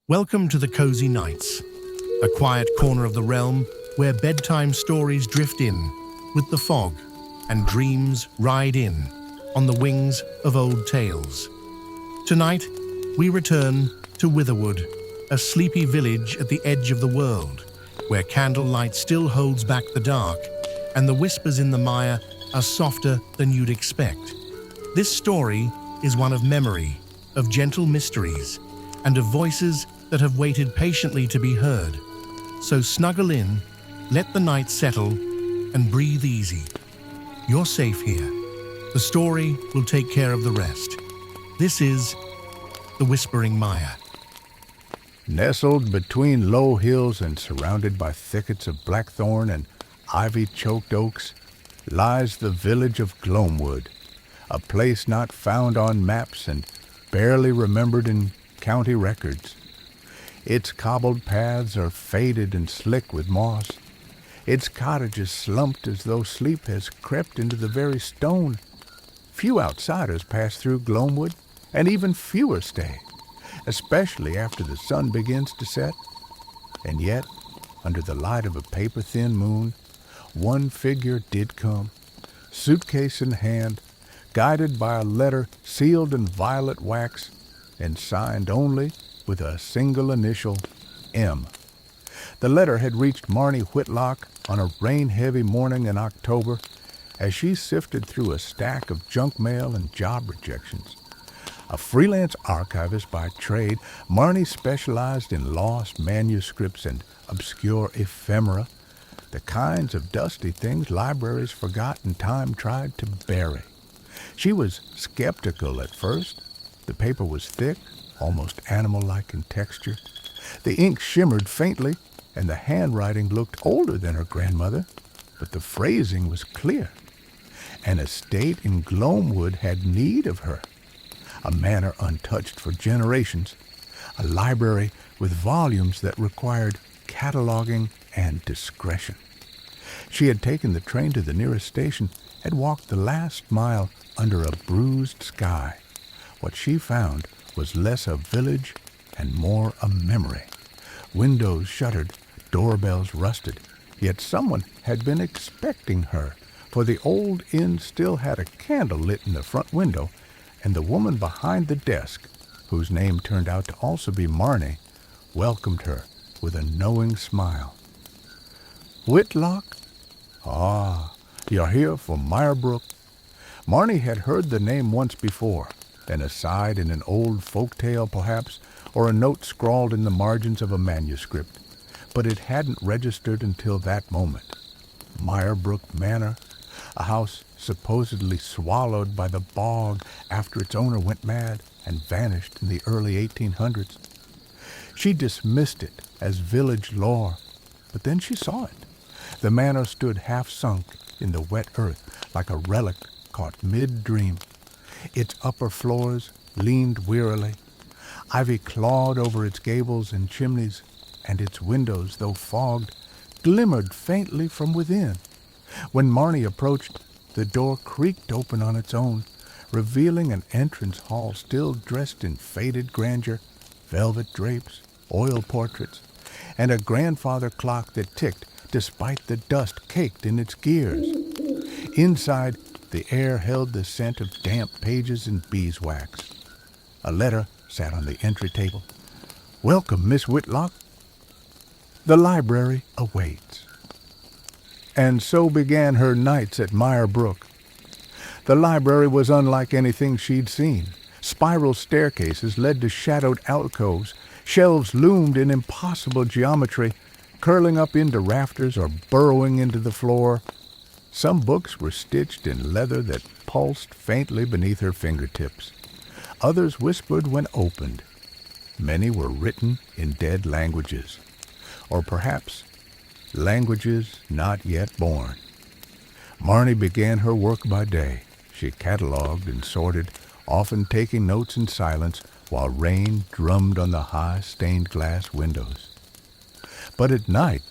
Welcome to the Cozy Nights, a quiet corner of the realm where bedtime stories drift in with the fog and dreams ride in on the wings of old tales. Tonight, we return to Witherwood, a sleepy village at the edge of the world, where candlelight still holds back the dark and the whispers in the mire are softer than you'd expect. This story is one of memory, of gentle mysteries, and of voices that have waited patiently to be heard. So snuggle in, let the night settle, and breathe easy. You're safe here. The story will take care of the rest. This is The Whispering Mire. Nestled between low hills and surrounded by thickets of blackthorn and ivy-choked oaks, lies the village of Gloamwood, a place not found on maps and barely remembered in county records. Its cobbled paths are faded and slick with moss. Its cottages slumped as though sleep has crept into the very stone. Few outsiders pass through Gloamwood, and even fewer stay, especially after the sun begins to set. And yet, under the light of a paper-thin moon, one figure did come, suitcase in hand, guided by a letter sealed in violet wax and signed only with a single initial, M. The letter had reached Marnie Whitlock on a rain-heavy morning in October as she sifted through a stack of junk mail and job rejections. A freelance archivist by trade, Marnie specialized in lost manuscripts and obscure ephemera, the kinds of dusty things libraries forgot and time tried to bury. She was skeptical at first. The paper was thick, almost animal-like in texture. The ink shimmered faintly, and the handwriting looked older than her grandmother, but the phrasing was clear. An estate in Gloamwood had need of her, a manor untouched for generations, a library with volumes that required cataloging and discretion. She had taken the train to the nearest station, had walked the last mile under a bruised sky. What she found was less a village and more a memory. Windows shuttered, doorbells rusted, yet someone had been expecting her, for the old inn still had a candle lit in the front window, and the woman behind the desk, whose name turned out to also be Marnie, welcomed her with a knowing smile. "Whitlock? Ah, you're here for Mire Brook." Marnie had heard the name once before, an aside in an old folk tale perhaps, or a note scrawled in the margins of a manuscript, but it hadn't registered until that moment. Mire Brook Manor, a house supposedly swallowed by the bog after its owner went mad and vanished in the early 1800s. She dismissed it as village lore, but then she saw it. The manor stood half-sunk in the wet earth like a relic caught mid-dream. Its upper floors leaned wearily. Ivy clawed over its gables and chimneys, and its windows, though fogged, glimmered faintly from within. When Marnie approached, the door creaked open on its own, revealing an entrance hall still dressed in faded grandeur, velvet drapes, oil portraits, and a grandfather clock that ticked despite the dust caked in its gears. Inside, the air held the scent of damp pages and beeswax. A letter sat on the entry table. "Welcome, Miss Whitlock. The library awaits." And so began her nights at Mire Brook. The library was unlike anything she'd seen. Spiral staircases led to shadowed alcoves. Shelves loomed in impossible geometry, curling up into rafters or burrowing into the floor. Some books were stitched in leather that pulsed faintly beneath her fingertips. Others whispered when opened. Many were written in dead languages, or perhaps languages not yet born. Marnie began her work by day. She catalogued and sorted, often taking notes in silence while rain drummed on the high stained glass windows. But at night,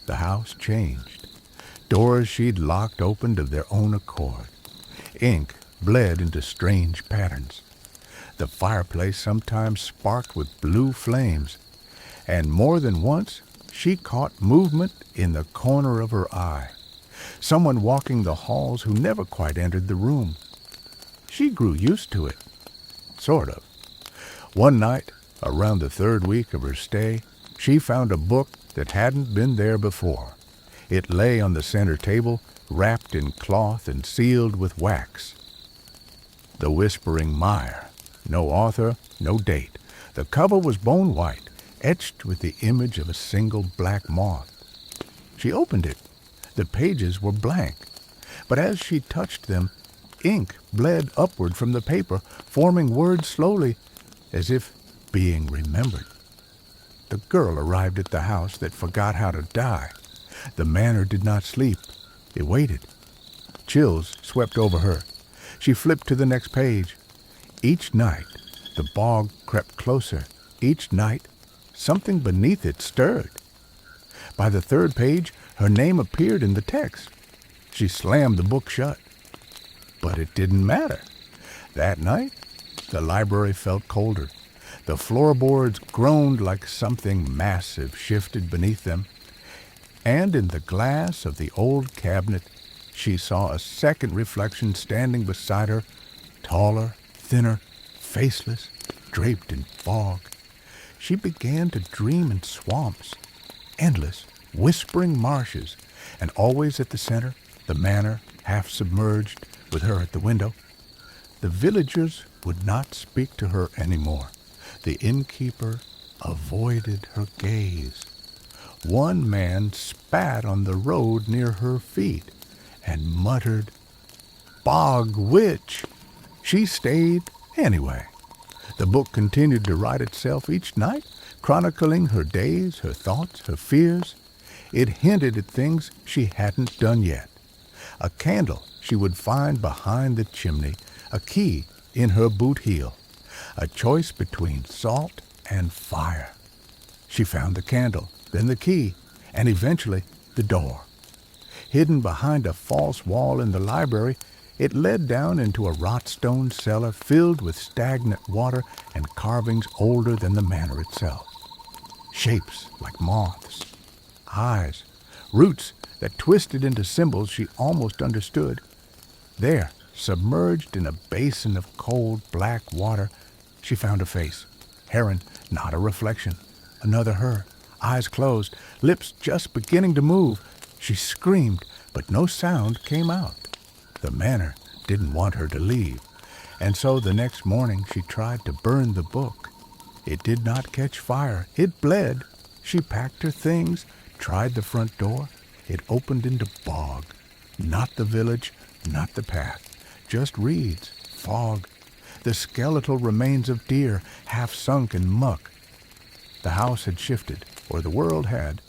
the house changed. Doors she'd locked opened of their own accord. Ink bled into strange patterns. The fireplace sometimes sparked with blue flames, and more than once she caught movement in the corner of her eye. Someone walking the halls who never quite entered the room. She grew used to it, sort of. One night, around the third week of her stay, she found a book that hadn't been there before. It lay on the center table, wrapped in cloth and sealed with wax. The Whispering Mire. No author, no date. The cover was bone white, etched with the image of a single black moth. She opened it. The pages were blank, but as she touched them, ink bled upward from the paper, forming words slowly, as if being remembered. The girl arrived at the house that forgot how to die. The manor did not sleep. It waited. Chills swept over her. She flipped to the next page. Each night, the bog crept closer. Each night, something beneath it stirred. By the third page, her name appeared in the text. She slammed the book shut. But it didn't matter. That night, the library felt colder. The floorboards groaned like something massive shifted beneath them. And in the glass of the old cabinet, she saw a second reflection standing beside her, taller, thinner, faceless, draped in fog. She began to dream in swamps, endless, whispering marshes, and always at the center, the manor, half submerged, with her at the window. The villagers would not speak to her anymore. The innkeeper avoided her gaze. One man spat on the road near her feet and muttered, "Bog witch!" She stayed anyway. The book continued to write itself each night, chronicling her days, her thoughts, her fears. It hinted at things she hadn't done yet. A candle she would find behind the chimney, a key in her boot heel, a choice between salt and fire. She found the candle, then the key, and eventually the door. Hidden behind a false wall in the library, it led down into a rot-stone cellar filled with stagnant water and carvings older than the manor itself. Shapes like moths, eyes, roots that twisted into symbols she almost understood. There, submerged in a basin of cold black water, she found a face. Heron, not a reflection. Another her, eyes closed, lips just beginning to move. She screamed, but no sound came out. The manor didn't want her to leave, and so the next morning she tried to burn the book. It did not catch fire. It bled. She packed her things, tried the front door. It opened into bog. Not the village, not the path. Just reeds, fog, the skeletal remains of deer, half sunk in muck. The house had shifted, or the world had.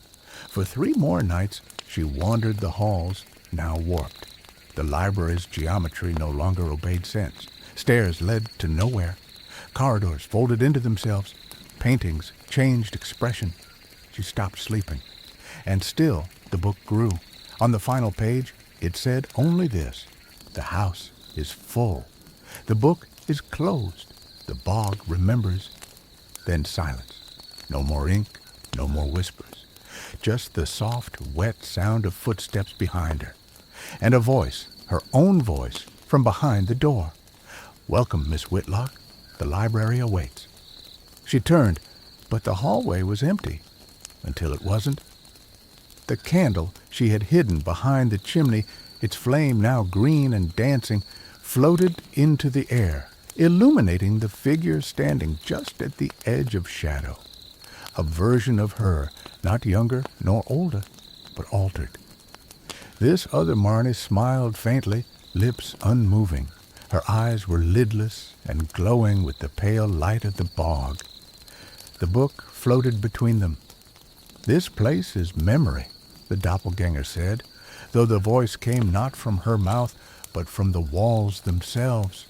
For 3 more nights she wandered the halls, now warped. The library's geometry no longer obeyed sense. Stairs led to nowhere. Corridors folded into themselves. Paintings changed expression. She stopped sleeping. And still the book grew. On the final page, it said only this: the house is full. The book is closed. The bog remembers. Then silence. No more ink, no more whispers. Just the soft, wet sound of footsteps behind her. And a voice, her own voice, from behind the door. "Welcome, Miss Whitlock. The library awaits." She turned, but the hallway was empty. Until it wasn't. The candle she had hidden behind the chimney, its flame now green and dancing, floated into the air, illuminating the figure standing just at the edge of shadow. A version of her, not younger nor older, but altered. This other Marnie smiled faintly, lips unmoving. Her eyes were lidless and glowing with the pale light of the bog. The book floated between them. "This place is memory," the doppelganger said, though the voice came not from her mouth, but from the walls themselves.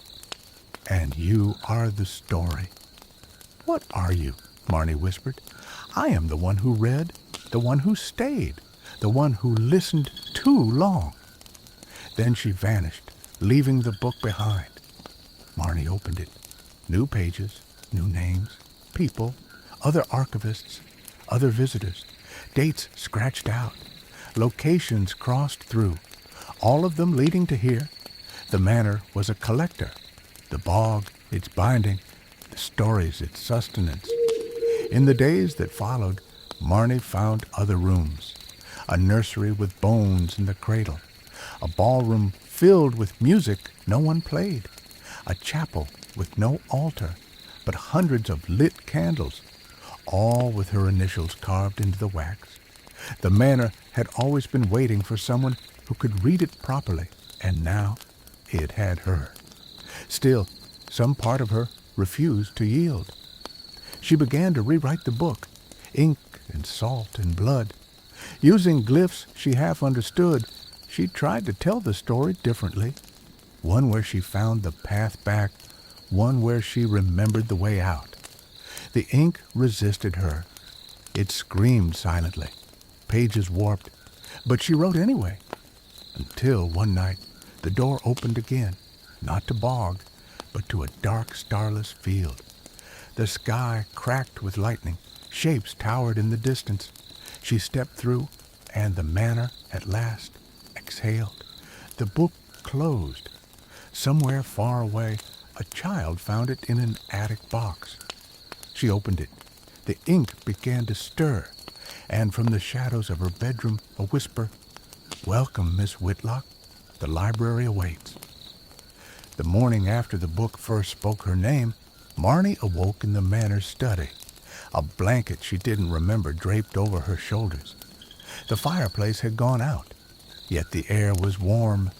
"And you are the story." "What are you?" Marnie whispered. "I am the one who read, the one who stayed, the one who listened too long." Then she vanished, leaving the book behind. Marnie opened it. New pages, new names, people, other archivists, other visitors, dates scratched out, locations crossed through, all of them leading to here. The manor was a collector, the bog its binding, the stories its sustenance. In the days that followed, Marnie found other rooms, a nursery with bones in the cradle, a ballroom filled with music no one played, a chapel with no altar, but hundreds of lit candles, all with her initials carved into the wax. The manor had always been waiting for someone who could read it properly, and now it had her. Still, some part of her refused to yield. She began to rewrite the book, ink and salt and blood. Using glyphs she half understood, she tried to tell the story differently, one where she found the path back, one where she remembered the way out. The ink resisted her. It screamed silently, pages warped, but she wrote anyway. Until one night, the door opened again, not to bog, but to a dark, starless field. The sky cracked with lightning, shapes towered in the distance. She stepped through, and the manor at last exhaled. The book closed. Somewhere far away, a child found it in an attic box. She opened it. The ink began to stir, and from the shadows of her bedroom a whisper, "Welcome, Miss Whitlock. The library awaits." The morning after the book first spoke her name, Marnie awoke in the manor's study, a blanket she didn't remember draped over her shoulders. The fireplace had gone out, yet the air was warm.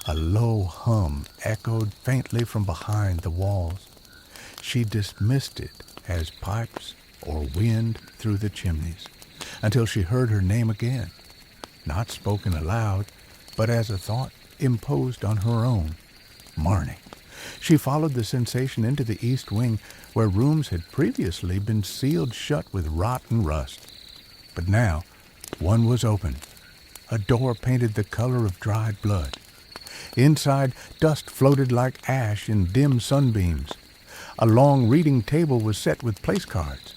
A low hum echoed faintly from behind the walls. She dismissed it as pipes or wind through the chimneys, until she heard her name again, not spoken aloud, but as a thought imposed on her own. Marnie. She followed the sensation into the east wing, where rooms had previously been sealed shut with rot and rust. But now one was open. A door painted the color of dried blood. Inside, dust floated like ash in dim sunbeams. A long reading table was set with place cards.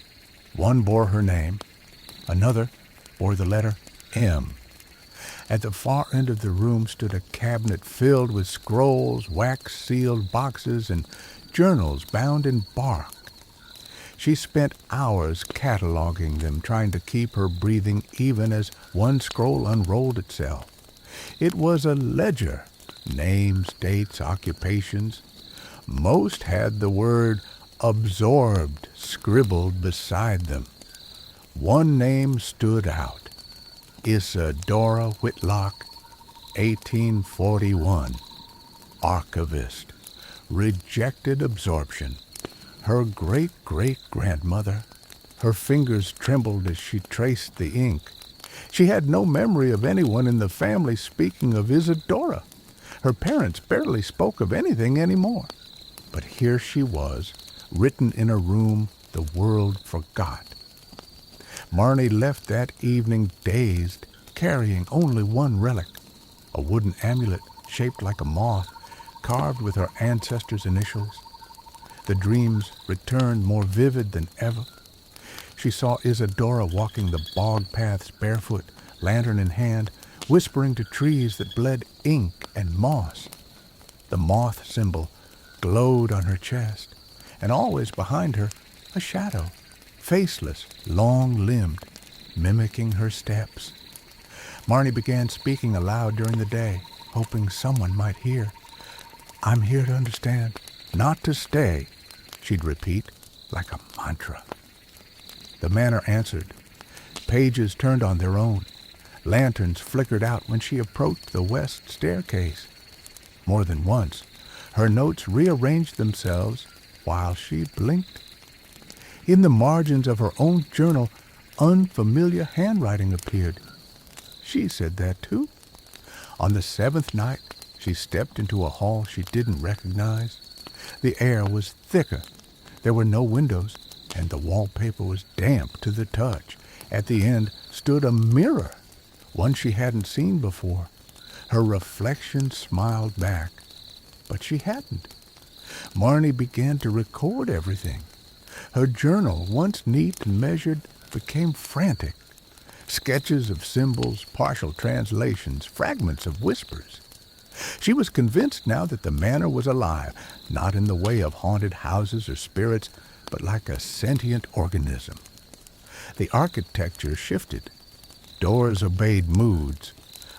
One bore her name. Another bore the letter M. At the far end of the room stood a cabinet filled with scrolls, wax-sealed boxes, and journals bound in bark. She spent hours cataloging them, trying to keep her breathing even as one scroll unrolled itself. It was a ledger, names, dates, occupations. Most had the word absorbed scribbled beside them. One name stood out. Isadora Whitlock, 1841, archivist, rejected absorption. Her great-great-grandmother. Her fingers trembled as she traced the ink. She had no memory of anyone in the family speaking of Isadora. Her parents barely spoke of anything anymore. But here she was, written in a room the world forgot. Marnie left that evening dazed, carrying only one relic, a wooden amulet shaped like a moth, carved with her ancestors' initials. The dreams returned more vivid than ever. She saw Isadora walking the bog paths barefoot, lantern in hand, whispering to trees that bled ink and moss. The moth symbol glowed on her chest, and always behind her a shadow, faceless, long-limbed, mimicking her steps. Marnie began speaking aloud during the day, hoping someone might hear. "I'm here to understand, not to stay," she'd repeat like a mantra. The manor answered. Pages turned on their own. Lanterns flickered out when she approached the west staircase. More than once, her notes rearranged themselves while she blinked. In the margins of her own journal, unfamiliar handwriting appeared. She said that too. On the 7th night, she stepped into a hall she didn't recognize. The air was thicker. There were no windows, and the wallpaper was damp to the touch. At the end stood a mirror, one she hadn't seen before. Her reflection smiled back, but she hadn't. Marnie began to record everything. Her journal, once neat and measured, became frantic. Sketches of symbols, partial translations, fragments of whispers. She was convinced now that the manor was alive, not in the way of haunted houses or spirits, but like a sentient organism. The architecture shifted. Doors obeyed moods.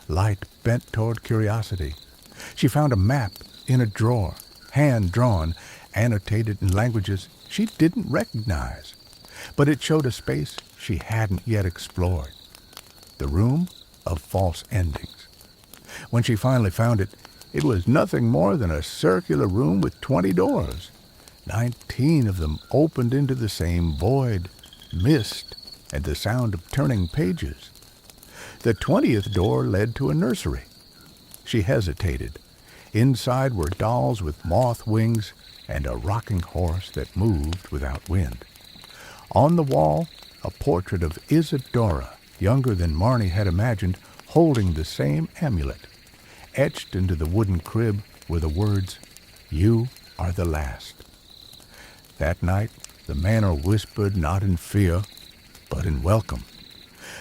Light bent toward curiosity. She found a map in a drawer, hand-drawn, annotated in languages she didn't recognize. But it showed a space she hadn't yet explored. The room of false endings. When she finally found it, it was nothing more than a circular room with 20 doors. 19 of them opened into the same void, mist, and the sound of turning pages. The 20th door led to a nursery. She hesitated. Inside were dolls with moth wings and a rocking horse that moved without wind. On the wall, a portrait of Isadora, younger than Marnie had imagined, holding the same amulet. Etched into the wooden crib were the words, "You are the last." That night, the manor whispered not in fear, but in welcome.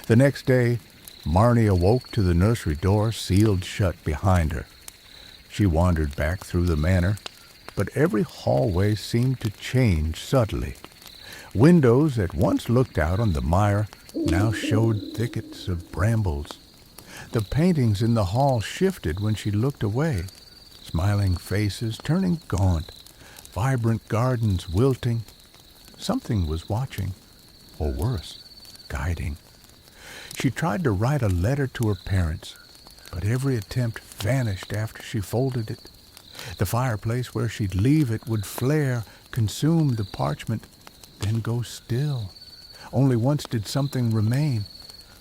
The next day, Marnie awoke to the nursery door sealed shut behind her. She wandered back through the manor, but every hallway seemed to change subtly. Windows that once looked out on the Mire now showed thickets of brambles. The paintings in the hall shifted when she looked away, smiling faces turning gaunt, vibrant gardens wilting. Something was watching, or worse, guiding. She tried to write a letter to her parents, but every attempt vanished after she folded it. The fireplace where she'd leave it would flare, consume the parchment, then go still. Only once did something remain,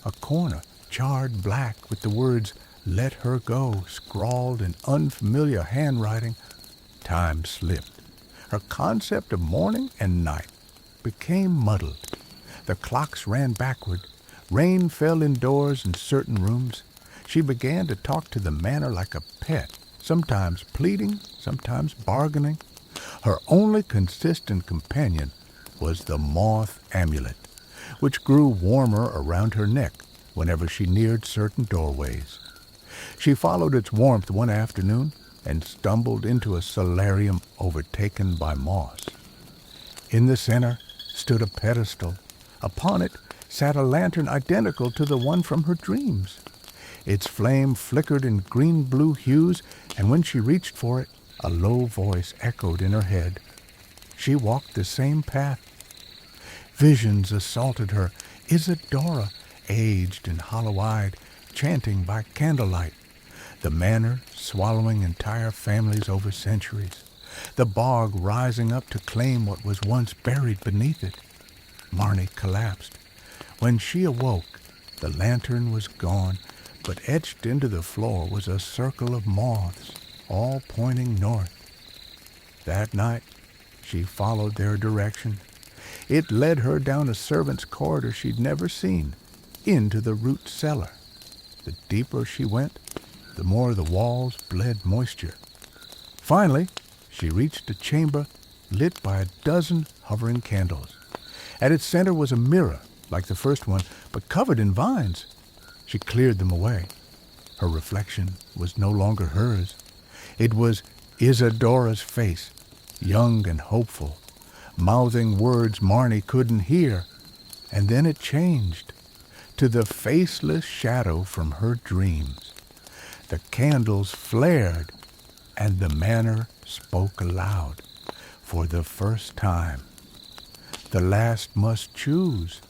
a corner charred black with the words, "Let her go," scrawled in unfamiliar handwriting. Time slipped. Her concept of morning and night became muddled. The clocks ran backward. Rain fell indoors in certain rooms. She began to talk to the manor like a pet, sometimes pleading, sometimes bargaining. Her only consistent companion was the moth amulet, which grew warmer around her neck whenever she neared certain doorways. She followed its warmth one afternoon and stumbled into a solarium overtaken by moss. In the center stood a pedestal. Upon it sat a lantern identical to the one from her dreams. Its flame flickered in green-blue hues, and when she reached for it, a low voice echoed in her head. She walked the same path. Visions assaulted her. Isadora, aged and hollow-eyed, chanting by candlelight. The manor swallowing entire families over centuries. The bog rising up to claim what was once buried beneath it. Marnie collapsed. When she awoke, the lantern was gone, but etched into the floor was a circle of moths, all pointing north. That night, she followed their direction. It led her down a servant's corridor she'd never seen, into the root cellar. The deeper she went, the more the walls bled moisture. Finally, she reached a chamber lit by a dozen hovering candles. At its center was a mirror, like the first one, but covered in vines. She cleared them away. Her reflection was no longer hers. It was Isadora's face, young and hopeful, mouthing words Marnie couldn't hear. And then it changed to the faceless shadow from her dreams. The candles flared, and the manor spoke aloud for the first time. The last must choose.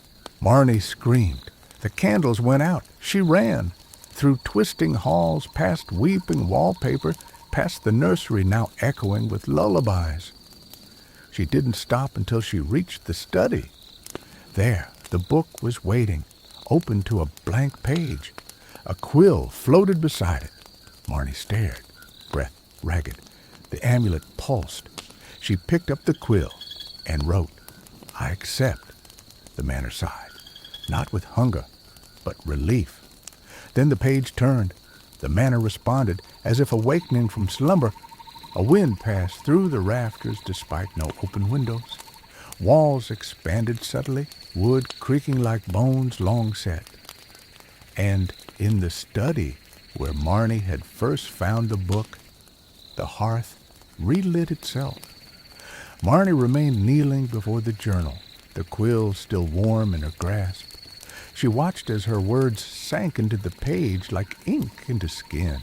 Marnie screamed. The candles went out. She ran through twisting halls, past weeping wallpaper, past the nursery now echoing with lullabies. She didn't stop until she reached the study. There, the book was waiting, open to a blank page. A quill floated beside it. Marnie stared, breath ragged. The amulet pulsed. She picked up the quill and wrote, "I accept." The manor sighed, not with hunger, but relief. Then the page turned. The manor responded, as if awakening from slumber. A wind passed through the rafters despite no open windows. Walls expanded subtly. wood creaking like bones long set. And in the study where Marnie had first found the book, the hearth relit itself. Marnie remained kneeling before the journal, the quill still warm in her grasp. She watched as her words sank into the page like ink into skin.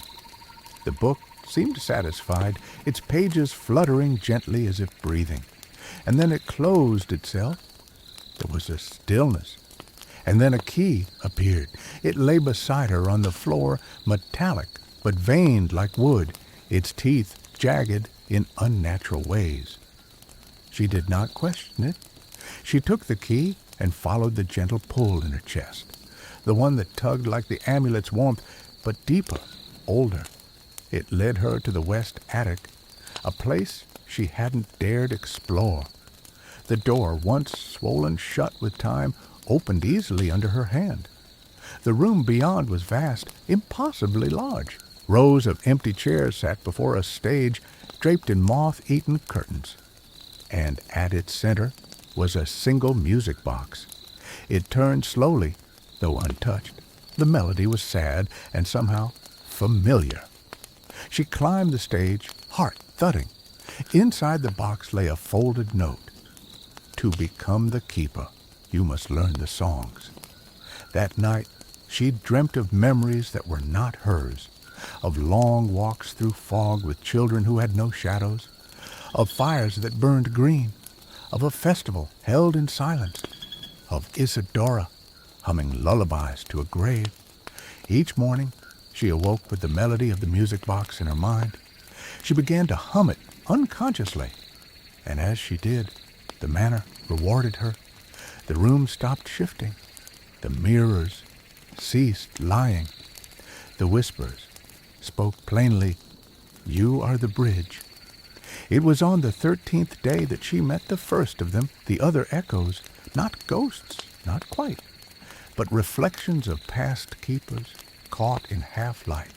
The book seemed satisfied, its pages fluttering gently as if breathing. And then it closed itself. There was a stillness. And then a key appeared. It lay beside her on the floor, metallic but veined like wood, its teeth jagged in unnatural ways. She did not question it. She took the key and followed the gentle pull in her chest, the one that tugged like the amulet's warmth, but deeper, older. It led her to the west attic, a place she hadn't dared explore. The door, once swollen shut with time, opened easily under her hand. The room beyond was vast, impossibly large. Rows of empty chairs sat before a stage draped in moth-eaten curtains. And at its center was a single music box. It turned slowly, though untouched. The melody was sad and somehow familiar. She climbed the stage, heart thudding. Inside the box lay a folded note. To become the keeper, you must learn the songs. That night, she dreamt of memories that were not hers, of long walks through fog with children who had no shadows, of fires that burned green, of a festival held in silence, of Isadora humming lullabies to a grave. Each morning, she awoke with the melody of the music box in her mind. She began to hum it unconsciously, and as she did, the manner rewarded her. The room stopped shifting. The mirrors ceased lying. The whispers spoke plainly, "You are the bridge." It was on the 13th day that she met the first of them, the other echoes, not ghosts, not quite, but reflections of past keepers caught in half-light.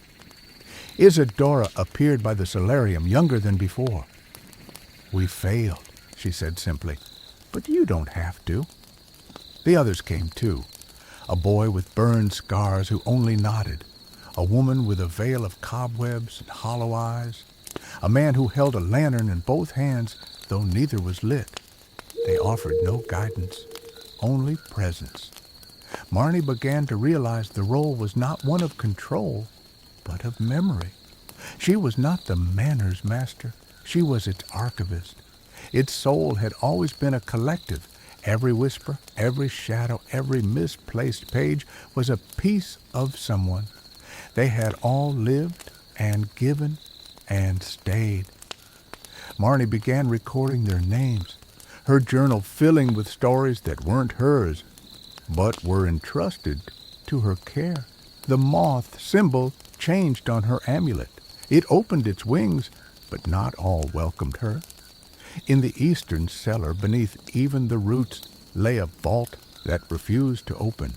Isadora appeared by the solarium, younger than before. "We failed," she said simply, "but you don't have to." The others came too, a boy with burned scars who only nodded, a woman with a veil of cobwebs and hollow eyes, a man who held a lantern in both hands, though neither was lit. They offered no guidance, only presence. Marnie began to realize the role was not one of control, but of memory. She was not the manners master. She was its archivist. Its soul had always been a collective. Every whisper, every shadow, every misplaced page was a piece of someone. They had all lived and given and stayed. Marnie began recording their names, her journal filling with stories that weren't hers, but were entrusted to her care. The moth symbol changed on her amulet. It opened its wings, but not all welcomed her. In the eastern cellar, beneath even the roots, lay a vault that refused to open.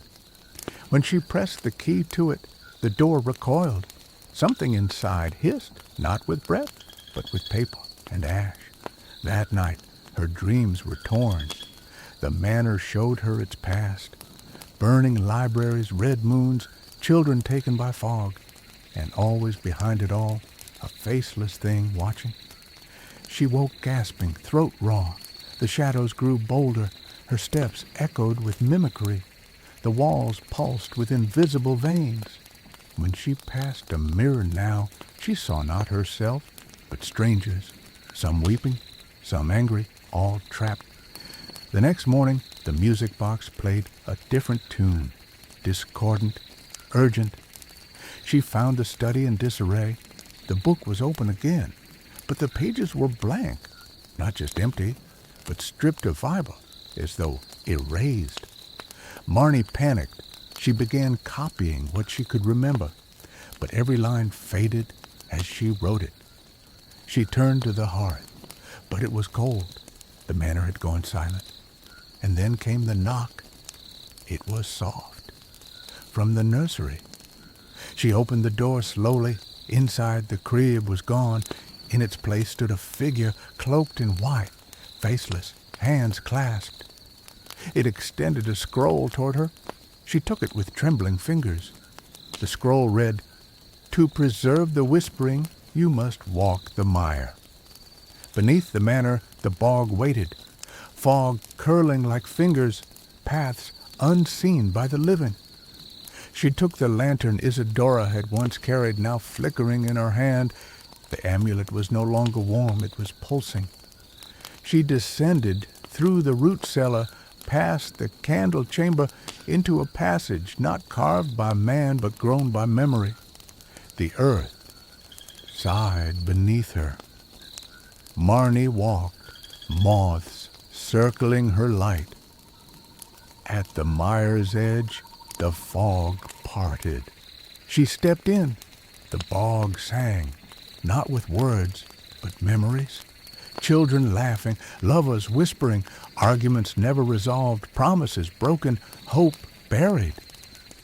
When she pressed the key to it, the door recoiled. Something inside hissed, not with breath, but with paper and ash. That night, her dreams were torn. The manor showed her its past. Burning libraries, red moons, children taken by fog, and always behind it all, a faceless thing watching. She woke gasping, throat raw. The shadows grew bolder. Her steps echoed with mimicry. The walls pulsed with invisible veins. When she passed a mirror now, she saw not herself, but strangers, some weeping, some angry, all trapped. The next morning, the music box played a different tune, discordant, urgent. She found the study in disarray. The book was open again, but the pages were blank, not just empty, but stripped of fiber, as though erased. Marnie panicked. She began copying what she could remember, but every line faded as she wrote it. She turned to the hearth, but it was cold. The manor had gone silent. And then came the knock. It was soft. From the nursery. She opened the door slowly. Inside, the crib was gone. In its place stood a figure cloaked in white, faceless, hands clasped. It extended a scroll toward her. She took it with trembling fingers. The scroll read, "To preserve the whispering, you must walk the mire." Beneath the manor, the bog waited, fog curling like fingers, paths unseen by the living. She took the lantern Isadora had once carried, now flickering in her hand. The amulet was no longer warm, it was pulsing. She descended through the root cellar, past the candle chamber, into a passage not carved by man but grown by memory. The earth sighed beneath her. Marnie walked, moths circling her light. At the mire's edge, the fog parted. She stepped in. The bog sang, not with words, but memories. Children laughing, lovers whispering, arguments never resolved, promises broken, hope buried.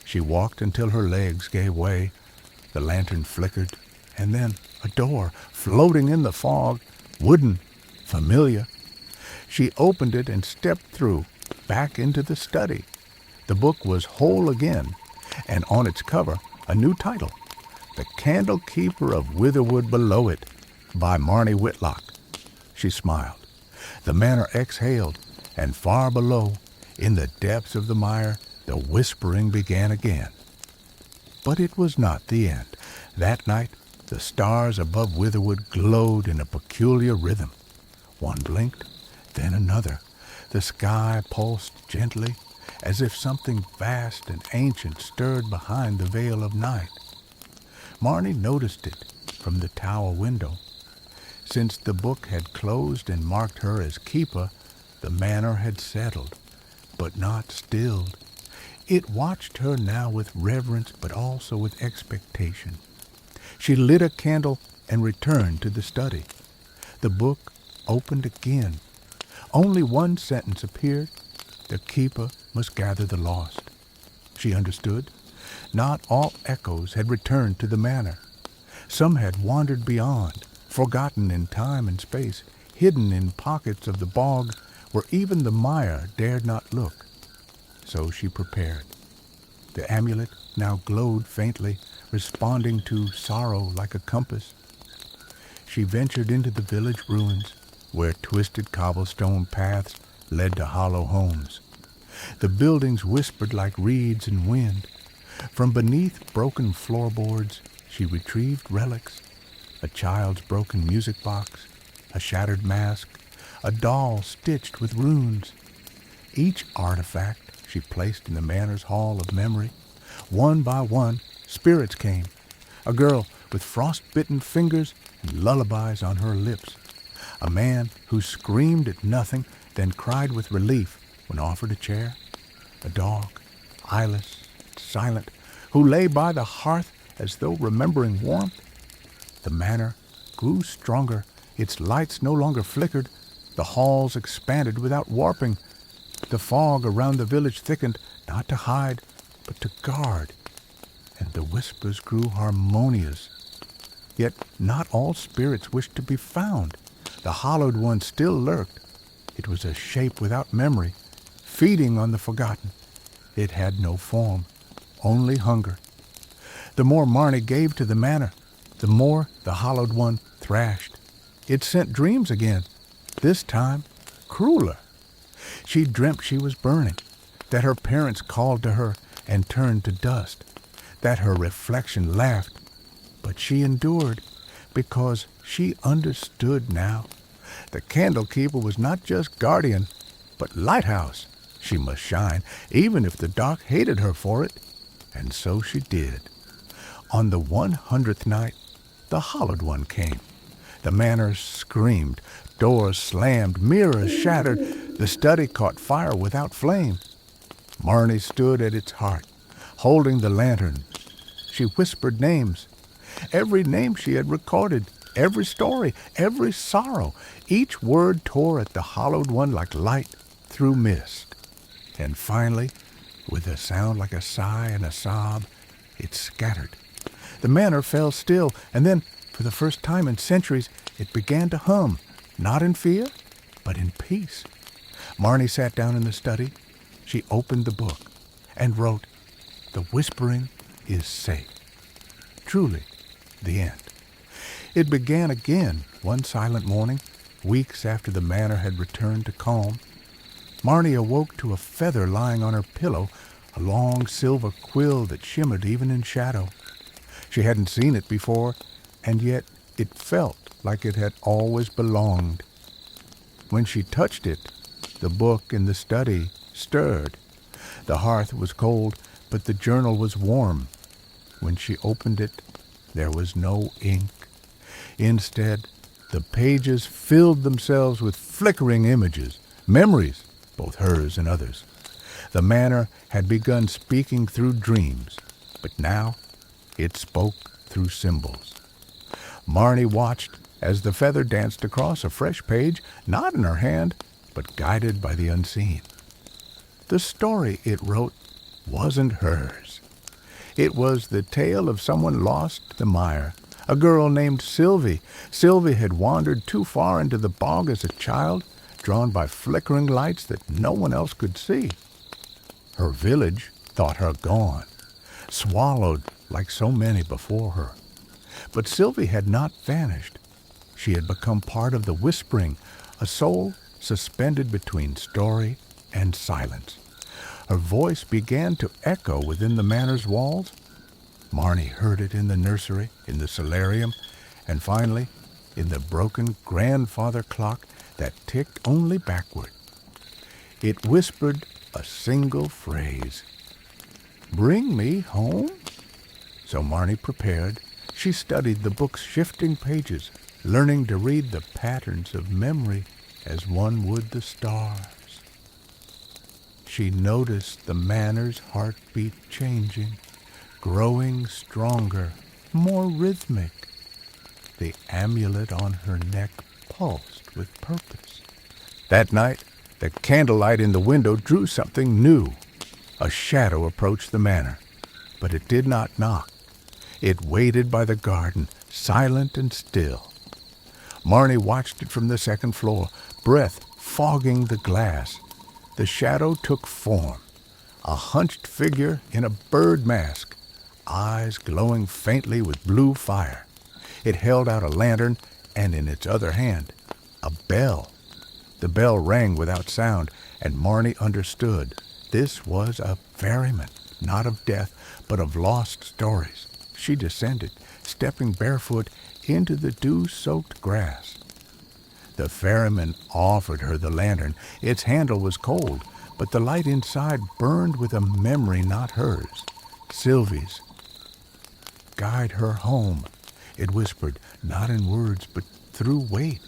She walked until her legs gave way. The lantern flickered, and then a door, floating in the fog, wooden, familiar. She opened it and stepped through, back into the study. The book was whole again, and on its cover, a new title, The Candle Keeper of Witherwood Below It, by Marnie Whitlock. She smiled. The manor exhaled, and far below, in the depths of the mire, the whispering began again. But it was not the end. That night, the stars above Witherwood glowed in a peculiar rhythm. One blinked, then another. The sky pulsed gently, as if something vast and ancient stirred behind the veil of night. Marnie noticed it from the tower window. Since the book had closed and marked her as keeper, the manor had settled, but not stilled. It watched her now with reverence, but also with expectation. She lit a candle and returned to the study. The book opened again. Only one sentence appeared. The keeper must gather the lost. She understood. Not all echoes had returned to the manor. Some had wandered beyond, forgotten in time and space, hidden in pockets of the bog where even the mire dared not look. So she prepared. The amulet now glowed faintly, responding to sorrow like a compass. She ventured into the village ruins, where twisted cobblestone paths led to hollow homes. The buildings whispered like reeds in wind. From beneath broken floorboards, she retrieved relics, a child's broken music box, a shattered mask, a doll stitched with runes. Each artifact she placed in the manor's hall of memory. One by one, spirits came. A girl with frost-bitten fingers and lullabies on her lips. A man who screamed at nothing, then cried with relief when offered a chair. A dog, eyeless, silent, who lay by the hearth as though remembering warmth. The manor grew stronger. Its lights no longer flickered. The halls expanded without warping. The fog around the village thickened, not to hide, but to guard. And the whispers grew harmonious. Yet not all spirits wished to be found. The hollowed one still lurked. It was a shape without memory, feeding on the forgotten. It had no form, only hunger. The more Marnie gave to the manor, the more the hollowed one thrashed. It sent dreams again, this time crueler. She dreamt she was burning, that her parents called to her and turned to dust, that her reflection laughed. But she endured, because she understood now. The candle keeper was not just guardian, but lighthouse. She must shine, even if the dark hated her for it. And so she did. On the 100th night, the hollowed one came. The manor screamed, doors slammed, mirrors shattered. The study caught fire without flame. Marnie stood at its heart, holding the lantern. She whispered names. Every name she had recorded, every story, every sorrow. Each word tore at the hollowed one like light through mist. And finally, with a sound like a sigh and a sob, it scattered. The manor fell still, and then, for the first time in centuries, it began to hum, not in fear, but in peace. Marnie sat down in the study, She opened the book and wrote, "The whispering is safe." Truly, the end. It began again one silent morning, weeks after the manor had returned to calm. Marnie awoke to a feather lying on her pillow, a long silver quill that shimmered even in shadow. She hadn't seen it before, and yet it felt like it had always belonged. When she touched it, the book in the study stirred. The hearth was cold, but the journal was warm. When she opened it, there was no ink. Instead, the pages filled themselves with flickering images, memories, both hers and others. The manor had begun speaking through dreams, but now it spoke through symbols. Marnie watched as the feather danced across a fresh page, not in her hand, but guided by the unseen. The story it wrote wasn't hers. It was the tale of someone lost to the mire, a girl named Sylvie. Sylvie had wandered too far into the bog as a child, drawn by flickering lights that no one else could see. Her village thought her gone, swallowed like so many before her. But Sylvie had not vanished. She had become part of the whispering, a soul suspended between story and silence. Her voice began to echo within the manor's walls. Marnie heard it in the nursery, in the solarium, and finally in the broken grandfather clock that ticked only backward. It whispered a single phrase, "Bring me home?" So Marnie prepared. She studied the book's shifting pages, learning to read the patterns of memory as one would the stars. She noticed the manor's heartbeat changing, growing stronger, more rhythmic. The amulet on her neck pulsed with purpose. That night, the candlelight in the window drew something new. A shadow approached the manor, but it did not knock. It waited by the garden, silent and still. Marnie watched it from the second floor, breath fogging the glass. The shadow took form, a hunched figure in a bird mask, eyes glowing faintly with blue fire. It held out a lantern, and in its other hand, a bell. The bell rang without sound, and Marnie understood. This was a ferryman, not of death, but of lost stories. She descended, stepping barefoot into the dew-soaked grass. The ferryman offered her the lantern. Its handle was cold, but the light inside burned with a memory not hers, Sylvie's. "Guide her home," it whispered, not in words, but through weight.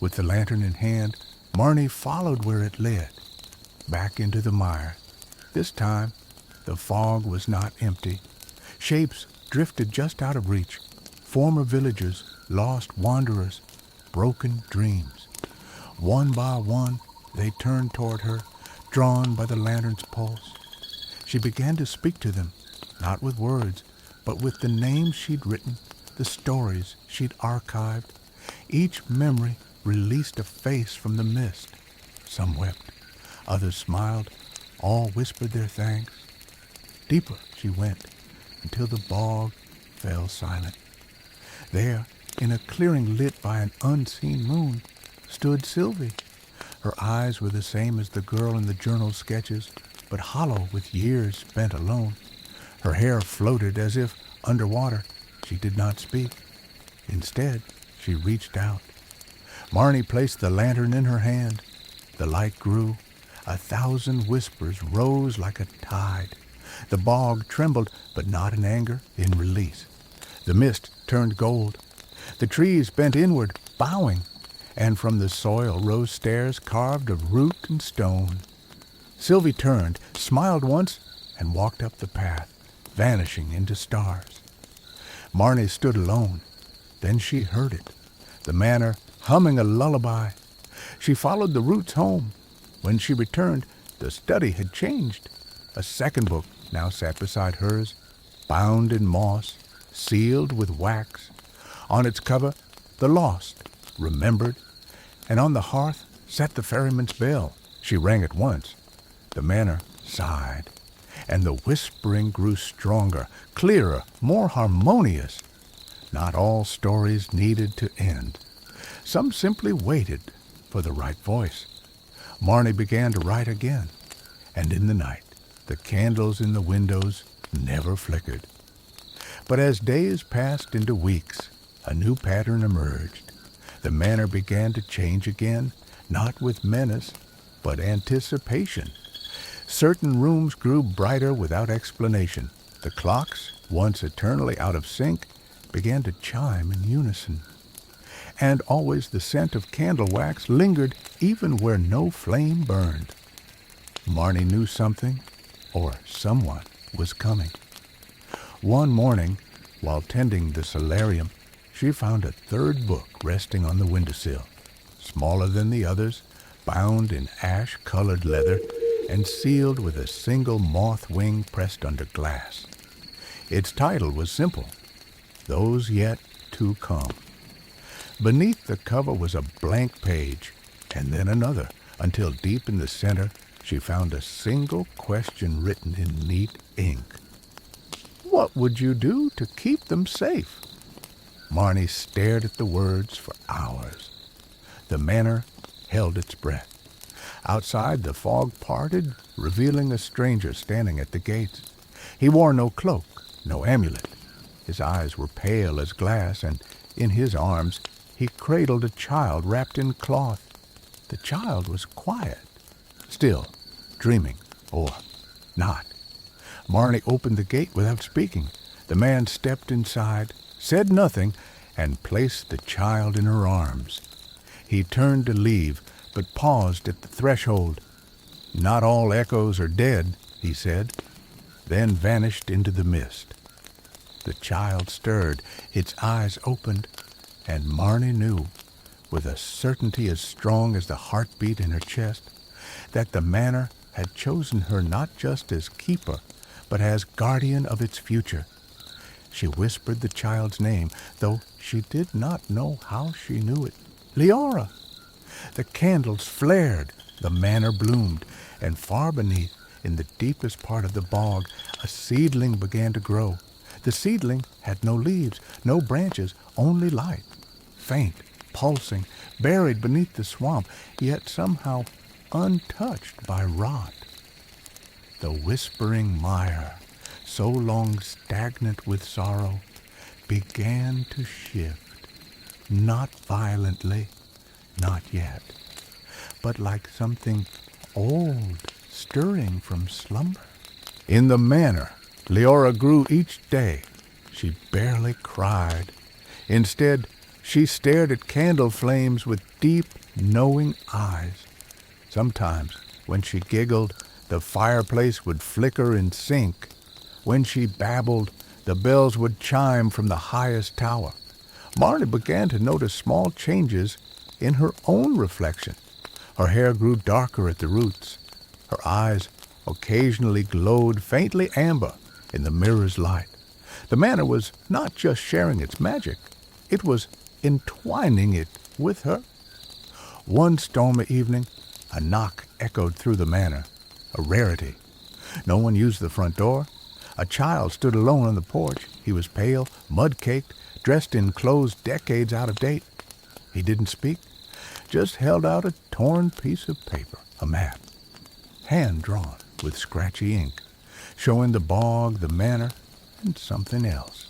With the lantern in hand, Marnie followed where it led, back into the mire. This time, the fog was not empty. Shapes drifted just out of reach, former villagers, lost wanderers, broken dreams. One by one, they turned toward her, drawn by the lantern's pulse. She began to speak to them, not with words, but with the names she'd written, the stories she'd archived. Each memory released a face from the mist. Some wept, others smiled, all whispered their thanks. Deeper she went, until the bog fell silent. There, in a clearing lit by an unseen moon, stood Sylvie. Her eyes were the same as the girl in the journal sketches, but hollow with years spent alone. Her hair floated as if underwater. She did not speak. Instead, she reached out. Marnie placed the lantern in her hand. The light grew. 1,000 whispers rose like a tide. The bog trembled, but not in anger, in release. The mist turned gold. The trees bent inward, bowing, and from the soil rose stairs carved of root and stone. Sylvie turned, smiled once, and walked up the path, vanishing into stars. Marnie stood alone. Then she heard it, the manor humming a lullaby. She followed the roots home. When she returned, the study had changed. A second book now sat beside hers, bound in moss, sealed with wax. On its cover, the lost, remembered, and on the hearth sat the ferryman's bell. She rang it once. The manor sighed, and the whispering grew stronger, clearer, more harmonious. Not all stories needed to end. Some simply waited for the right voice. Marnie began to write again, and in the night, the candles in the windows never flickered. But as days passed into weeks, a new pattern emerged. The manor began to change again, not with menace, but anticipation. Certain rooms grew brighter without explanation. The clocks, once eternally out of sync, began to chime in unison. And always the scent of candle wax lingered even where no flame burned. Marnie knew something, or someone, was coming. One morning, while tending the solarium, she found a third book resting on the windowsill, smaller than the others, bound in ash-colored leather, and sealed with a single moth wing pressed under glass. Its title was simple, Those Yet to Come. Beneath the cover was a blank page, and then another, until deep in the center she found a single question written in neat ink. What would you do to keep them safe? Marnie stared at the words for hours. The manor held its breath. Outside, the fog parted, revealing a stranger standing at the gates. He wore no cloak, no amulet. His eyes were pale as glass, and in his arms he cradled a child wrapped in cloth. The child was quiet, still, dreaming, or not. Marnie opened the gate without speaking. The man stepped inside, said nothing, and placed the child in her arms. He turned to leave, but paused at the threshold. Not all echoes are dead, he said, then vanished into the mist. The child stirred, its eyes opened, and Marnie knew, with a certainty as strong as the heartbeat in her chest, that the manor had chosen her not just as keeper, but as guardian of its future. She whispered the child's name, though she did not know how she knew it. Leora! The candles flared, the manor bloomed, and far beneath, in the deepest part of the bog, a seedling began to grow. The seedling had no leaves, no branches, only light, faint, pulsing, buried beneath the swamp, yet somehow untouched by rot. The whispering mire, so long stagnant with sorrow, began to shift, not violently, not yet, but like something old stirring from slumber. In the manor, Leora grew each day. She barely cried. Instead, she stared at candle flames with deep, knowing eyes. Sometimes, when she giggled, the fireplace would flicker in sync. When she babbled, the bells would chime from the highest tower. Marnie began to notice small changes in her own reflection. Her hair grew darker at the roots. Her eyes occasionally glowed faintly amber in the mirror's light. The manor was not just sharing its magic, it was entwining it with her. One stormy evening, a knock echoed through the manor, a rarity. No one used the front door. A child stood alone on the porch. He was pale, mud-caked, dressed in clothes decades out of date. He didn't speak, just held out a torn piece of paper, a map, hand-drawn with scratchy ink, showing the bog, the manor, and something else.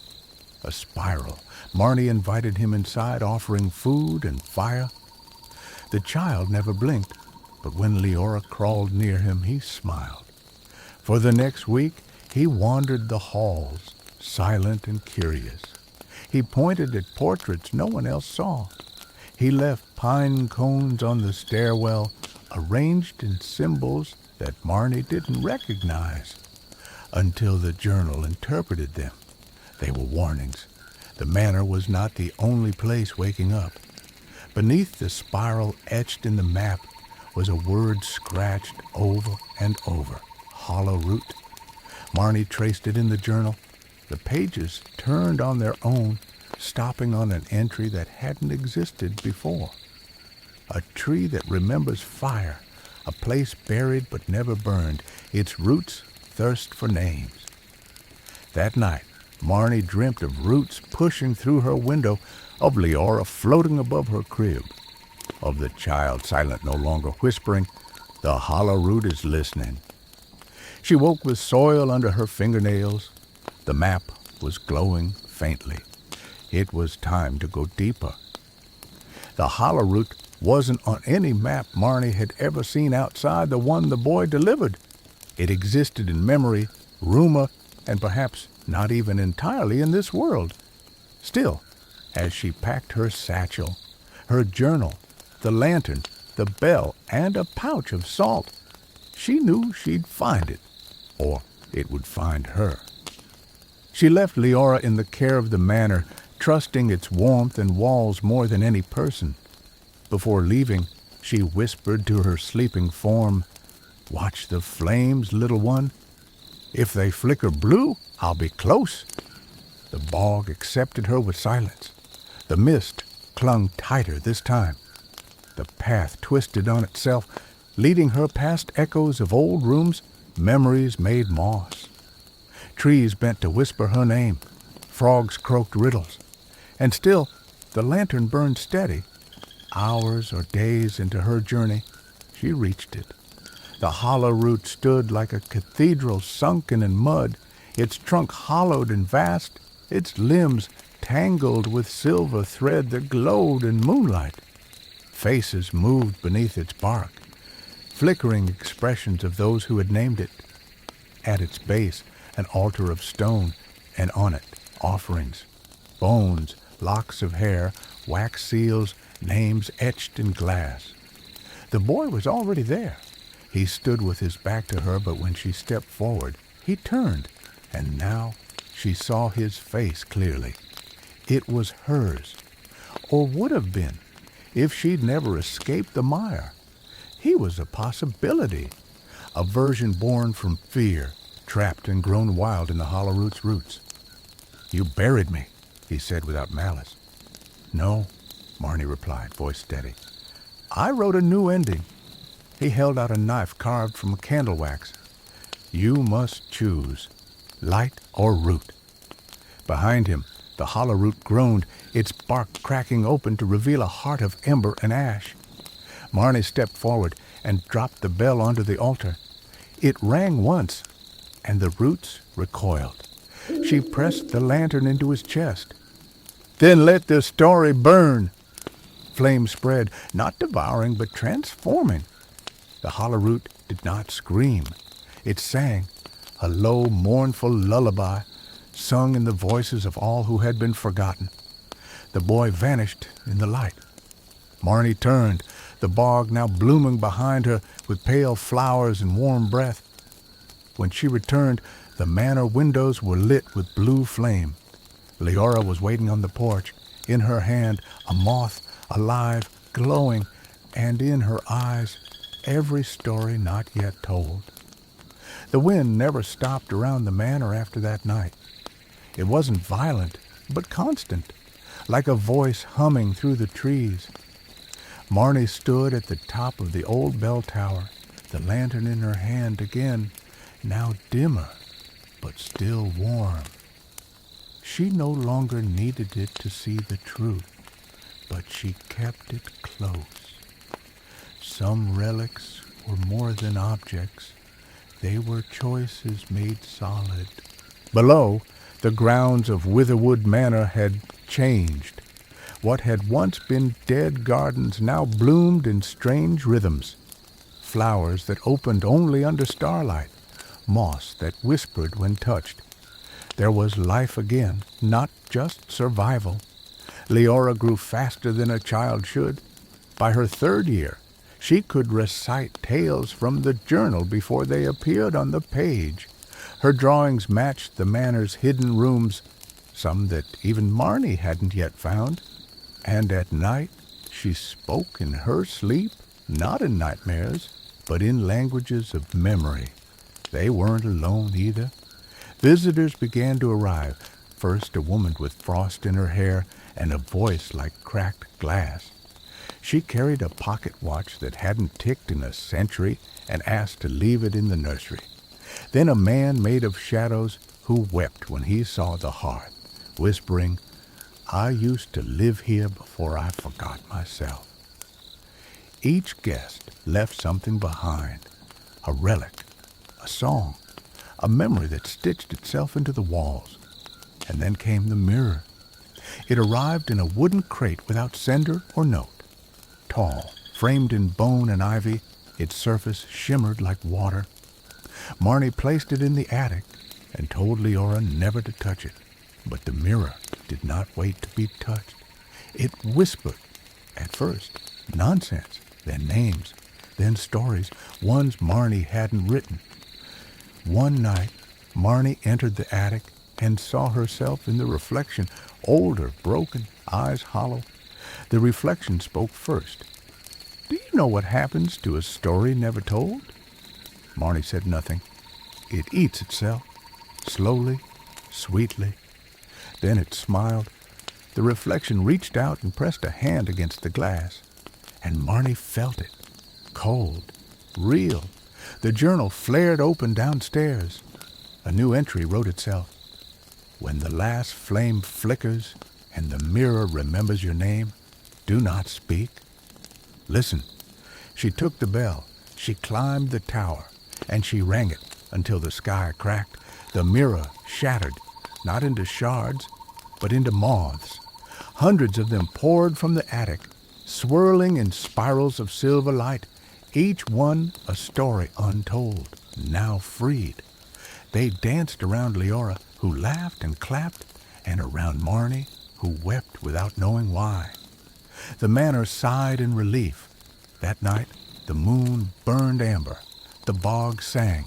A spiral. Marnie invited him inside, offering food and fire. The child never blinked, but when Leora crawled near him, he smiled. For the next week, he wandered the halls, silent and curious. He pointed at portraits no one else saw. He left pine cones on the stairwell, arranged in symbols that Marnie didn't recognize, until the journal interpreted them. They were warnings. The manor was not the only place waking up. Beneath the spiral etched in the map was a word scratched over and over, hollow root. Marnie traced it in the journal. The pages turned on their own, stopping on an entry that hadn't existed before. A tree that remembers fire, a place buried but never burned, its roots thirst for names. That night, Marnie dreamt of roots pushing through her window, of Leora floating above her crib, of the child silent, no longer whispering, "The hollow root is listening." She woke with soil under her fingernails. The map was glowing faintly. It was time to go deeper. The hollow root wasn't on any map Marnie had ever seen outside the one the boy delivered. It existed in memory, rumor, and perhaps not even entirely in this world. Still, as she packed her satchel, her journal, the lantern, the bell, and a pouch of salt, she knew she'd find it, or it would find her. She left Leora in the care of the manor, trusting its warmth and walls more than any person. Before leaving, she whispered to her sleeping form, "Watch the flames, little one. If they flicker blue, I'll be close." The bog accepted her with silence. The mist clung tighter this time. The path twisted on itself, leading her past echoes of old rooms, memories made moss. Trees bent to whisper her name. Frogs croaked riddles. And still, the lantern burned steady. Hours or days into her journey, she reached it. The hollow root stood like a cathedral sunken in mud, its trunk hollowed and vast, its limbs tangled with silver thread that glowed in moonlight. Faces moved beneath its bark, flickering expressions of those who had named it. At its base, an altar of stone, and on it, offerings, bones, locks of hair, wax seals, names etched in glass. The boy was already there. He stood with his back to her, but when she stepped forward, he turned, and now she saw his face clearly. It was hers, or would have been, if she'd never escaped the mire. He was a possibility, a version born from fear, trapped and grown wild in the hollow root's roots. "You buried me," he said without malice. "No," Marnie replied, voice steady. "I wrote a new ending." He held out a knife carved from candle wax. "You must choose, light or root." Behind him, the hollow root groaned, its bark cracking open to reveal a heart of ember and ash. Marnie stepped forward and dropped the bell onto the altar. It rang once, and the roots recoiled. She pressed the lantern into his chest. "Then let the story burn." Flame spread, not devouring, but transforming. The hollow root did not scream. It sang, a low, mournful lullaby, sung in the voices of all who had been forgotten. The boy vanished in the light. Marnie turned, the bog now blooming behind her with pale flowers and warm breath. When she returned, the manor windows were lit with blue flame. Leora was waiting on the porch, in her hand a moth, alive, glowing, and in her eyes every story not yet told. The wind never stopped around the manor after that night. It wasn't violent, but constant, like a voice humming through the trees. Marnie stood at the top of the old bell tower, the lantern in her hand again, now dimmer, but still warm. She no longer needed it to see the truth, but she kept it close. Some relics were more than objects. They were choices made solid. Below, the grounds of Witherwood Manor had changed. What had once been dead gardens now bloomed in strange rhythms. Flowers that opened only under starlight, moss that whispered when touched. There was life again, not just survival. Leora grew faster than a child should. By her 3rd year, she could recite tales from the journal before they appeared on the page. Her drawings matched the manor's hidden rooms, some that even Marnie hadn't yet found. And at night, she spoke in her sleep, not in nightmares, but in languages of memory. They weren't alone either. Visitors began to arrive, first a woman with frost in her hair and a voice like cracked glass. She carried a pocket watch that hadn't ticked in a century and asked to leave it in the nursery. Then a man made of shadows who wept when he saw the hearth, whispering, "I used to live here before I forgot myself." Each guest left something behind, a relic, a song, a memory that stitched itself into the walls. And then came the mirror. It arrived in a wooden crate without sender or note. Tall, framed in bone and ivy, its surface shimmered like water. Marnie placed it in the attic and told Leora never to touch it. But the mirror did not wait to be touched. It whispered, at first, nonsense, then names, then stories, ones Marnie hadn't written. One night, Marnie entered the attic and saw herself in the reflection, older, broken, eyes hollow. The reflection spoke first. "Do you know what happens to a story never told?" Marnie said nothing. "It eats itself, slowly, sweetly." Then it smiled. The reflection reached out and pressed a hand against the glass. And Marnie felt it, cold, real. The journal flared open downstairs. A new entry wrote itself. "When the last flame flickers and the mirror remembers your name, do not speak. Listen." She took the bell. She climbed the tower, and she rang it until the sky cracked. The mirror shattered, not into shards, but into moths. Hundreds of them poured from the attic, swirling in spirals of silver light, each one a story untold, now freed. They danced around Leora, who laughed and clapped, and around Marnie, who wept without knowing why. The manor sighed in relief. That night, the moon burned amber, the bog sang,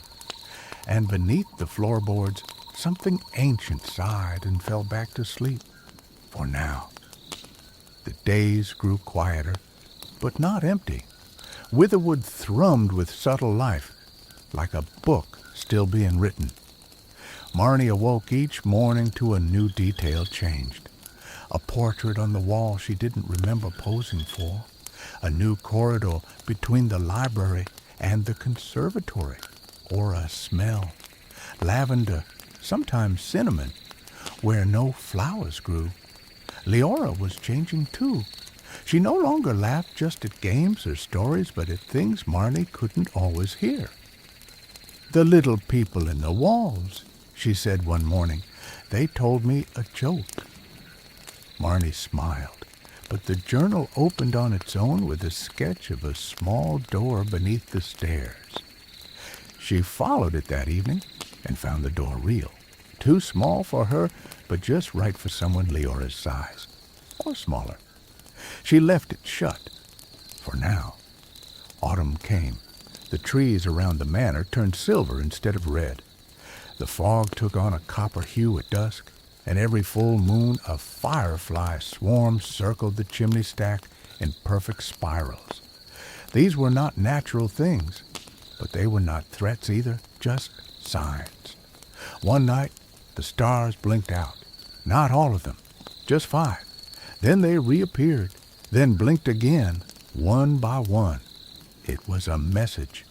and beneath the floorboards, something ancient sighed and fell back to sleep. For now, the days grew quieter, but not empty. Witherwood thrummed with subtle life, like a book still being written. Marnie awoke each morning to a new detail changed. A portrait on the wall she didn't remember posing for. A new corridor between the library and the conservatory, or a smell. Lavender, sometimes cinnamon, where no flowers grew. Leora was changing too. She no longer laughed just at games or stories, but at things Marnie couldn't always hear. "The little people in the walls," she said one morning. "They told me a joke." Marnie smiled, but the journal opened on its own with a sketch of a small door beneath the stairs. She followed it that evening and found the door real. Too small for her, but just right for someone Leora's size, or smaller. She left it shut. For now, autumn came. The trees around the manor turned silver instead of red. The fog took on a copper hue at dusk, and every full moon a firefly swarm circled the chimney stack in perfect spirals. These were not natural things, but they were not threats either, just signs. One night, the stars blinked out. Not all of them, just 5. Then they reappeared, then blinked again, one by one. It was a message.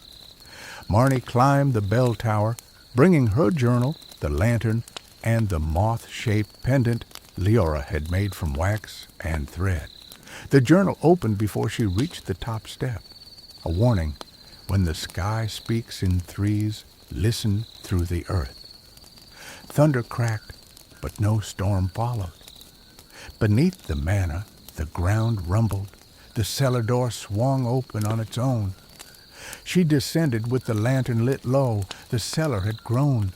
Marnie climbed the bell tower, bringing her journal, the lantern, and the moth-shaped pendant Leora had made from wax and thread. The journal opened before she reached the top step. A warning: when the sky speaks in threes, listen through the earth. Thunder cracked, but no storm followed. Beneath the manor, the ground rumbled. The cellar door swung open on its own. She descended with the lantern lit low. The cellar had grown.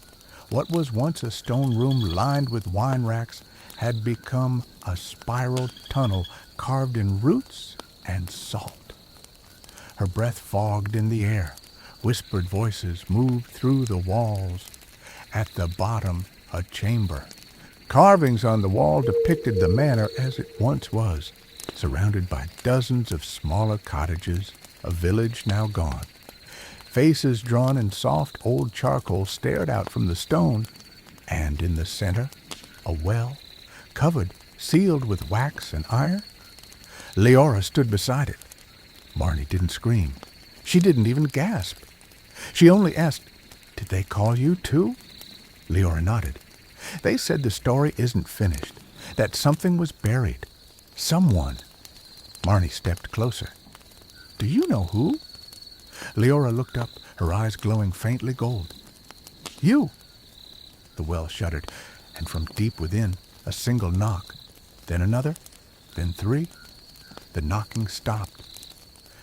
What was once a stone room lined with wine racks had become a spiral tunnel carved in roots and salt. Her breath fogged in the air. Whispered voices moved through the walls. At the bottom, a chamber. Carvings on the wall depicted the manor as it once was, surrounded by dozens of smaller cottages, a village now gone. Faces drawn in soft old charcoal stared out from the stone, and in the center, a well, covered, sealed with wax and iron. Leora stood beside it. Marnie didn't scream. She didn't even gasp. She only asked, "Did they call you too?" Leora nodded. "They said the story isn't finished, that something was buried. Someone." Marnie stepped closer. "Do you know who?" Leora looked up, her eyes glowing faintly gold. "You!" The well shuddered, and from deep within, a single knock, then another, then three. The knocking stopped.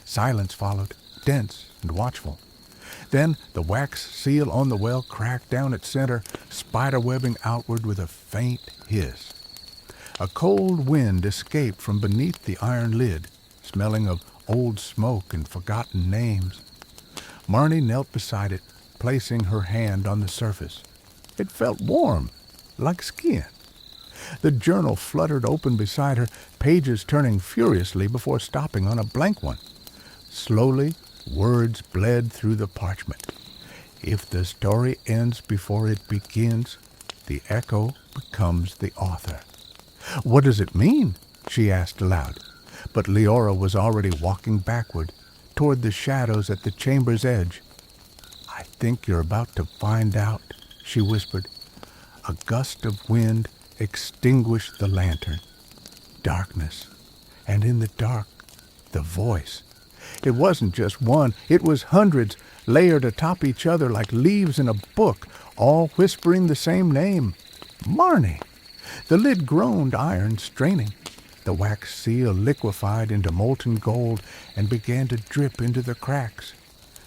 Silence followed, dense and watchful. Then the wax seal on the well cracked down its center, spiderwebbing outward with a faint hiss. A cold wind escaped from beneath the iron lid, smelling of old smoke and forgotten names. Marnie knelt beside it, placing her hand on the surface. It felt warm, like skin. The journal fluttered open beside her, pages turning furiously before stopping on a blank one. Slowly, words bled through the parchment. If the story ends before it begins, the echo becomes the author. "What does it mean?" she asked aloud. But Leora was already walking backward, toward the shadows at the chamber's edge. "I think you're about to find out," she whispered. A gust of wind extinguished the lantern. Darkness, and in the dark, the voice. It wasn't just one, it was hundreds, layered atop each other like leaves in a book, all whispering the same name. Marnie! The lid groaned, iron straining. The wax seal liquefied into molten gold and began to drip into the cracks.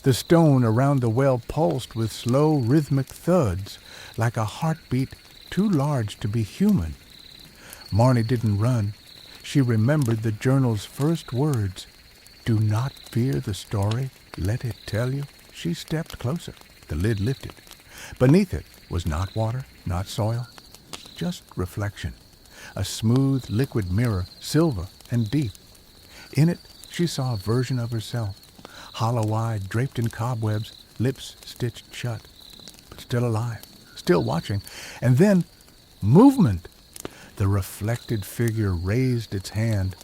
The stone around the well pulsed with slow, rhythmic thuds, like a heartbeat too large to be human. Marnie didn't run. She remembered the journal's first words. "Do not fear the story. Let it tell you." She stepped closer. The lid lifted. Beneath it was not water, not soil, just reflection. A smooth, liquid mirror, silver and deep. In it, she saw a version of herself, hollow-eyed, draped in cobwebs, lips stitched shut, but still alive, still watching. And then, movement! The reflected figure raised its hand,